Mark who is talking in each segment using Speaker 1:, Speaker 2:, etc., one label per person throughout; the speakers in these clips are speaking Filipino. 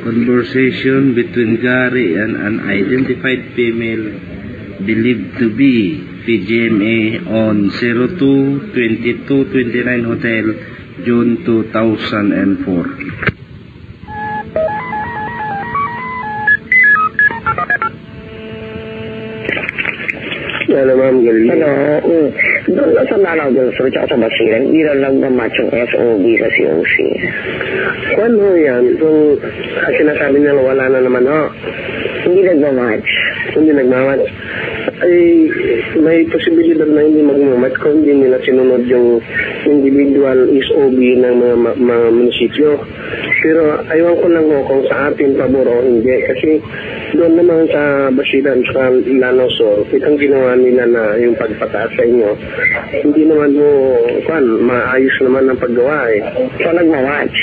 Speaker 1: Conversation between Gary and an unidentified female believed to be PGMA on 02-22-29 Hotel, June 2004.
Speaker 2: Hello, ma'am. Hello. Doon sa Lanao del Sur at sa Basilan, hindi lang nagmamatch yung SOB sa COC.
Speaker 3: Ano yan? Kung sinasabi nila wala na naman,
Speaker 2: Hindi nagmamatch.
Speaker 3: Hindi nagmamatch. Ay, may posibilidad na hindi magmamatch kung hindi nila sinunod yung individual SOB ng mga munisipyo. Pero ayaw ko lang kung sa atin pabor o hindi. Kasi doon naman sa Basilan sa Lanao Sur, itong ginawa nila na yung pagpataas sa inyo, hindi naman mo, maayos naman ang paggawa eh.
Speaker 2: So nagmamatch?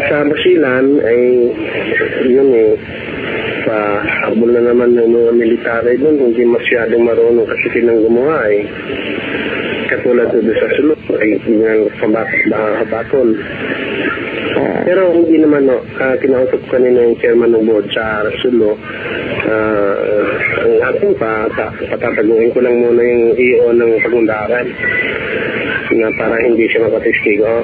Speaker 3: Sa Basilan ay yun pahabol na naman ng mga military doon, hindi masyadong marunong kasi silang gumawa eh. Katulad doon sa sulok ay yung pambaton. Pero hindi naman, kinausap ko kanina yung chairman ng board sa Sulo. Ang ating patataguin ko lang muna yung EO ng pagundaran na para hindi siya mapatistigo.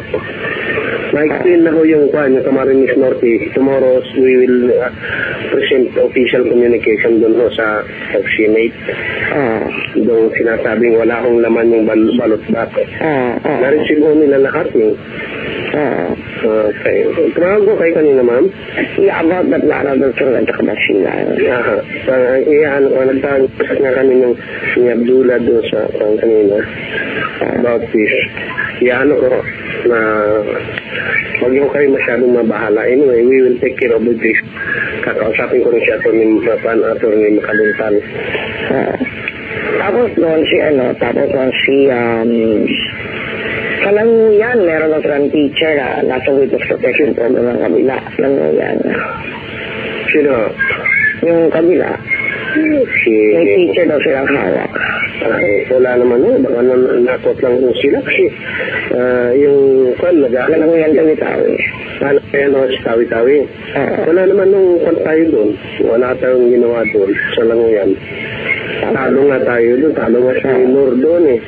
Speaker 3: Ma-explain na ko yung Camarines Norte. Tomorrow we will present official communication doon sa Senate. Doon sinasabing wala akong laman yung balot bat. Na-receive ko nila lahat eh. Okay. Tumawag ko kayo kanina, ma'am?
Speaker 2: Yeah, about that Lanao del Sur at sa Basilan.
Speaker 3: Nagtawag nga kami ng ni Abdullah doon sa kanina about this. Ko na wag yung kayo masyadong mabahala. Anyway, we will take care of this. Kakausapin ko rin si Atty. Makaluntan.
Speaker 2: Tapos doon si Kalanguyan, meron na silang teacher na nasa witness protection program ng kabila. Kalanguyan.
Speaker 3: Sino?
Speaker 2: Yung kabila. May teacher daw silang hawak.
Speaker 3: Wala naman baka nakot lang sila kasi yung
Speaker 2: Kalanguyan Tawi-Tawi.
Speaker 3: Tawi-Tawi. Wala naman nung tayo doon. Wala tayong ginawa doon sa Languyan. Talo nga tayo doon. Talo nga sa Nur doon eh.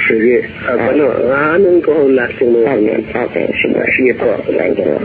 Speaker 3: Sige. Anong ko last yung mga.
Speaker 2: Okay. Sige po. Thank you.